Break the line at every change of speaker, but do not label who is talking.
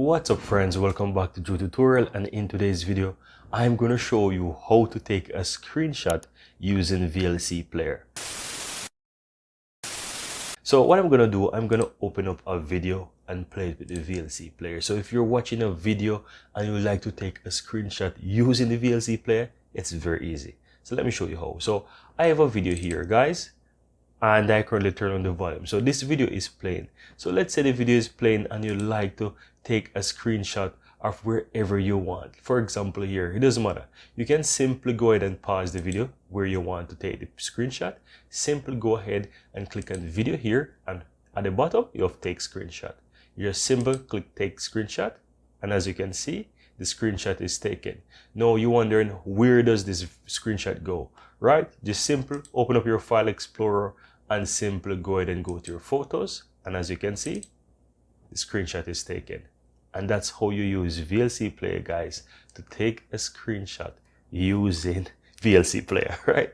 What's up friends, welcome back to Joe Tutorial, and in today's video I'm going to show you how to take a screenshot using VLC Player. So what I'm going to do, I'm going to open up a video and play it with the VLC Player. So if you're watching a video and you would like to take a screenshot using the VLC Player, it's very easy. So let me show you how. So I have a video here guys, and I currently turn on the volume. So this video is playing. So let's say the video is playing and you like to take a screenshot of wherever you want. For example here, it doesn't matter. You can simply go ahead and pause the video where you want to take the screenshot. Simply go ahead and click on the video here, and at the bottom you have take screenshot. You just simply click take screenshot, and as you can see, the screenshot is taken. Now you're wondering, where does this screenshot go? Right? Just simply open up your file explorer and simply go ahead and go to your photos, and as you can see, the screenshot is taken. And that's how you use VLC Player guys, to take a screenshot using VLC Player, right?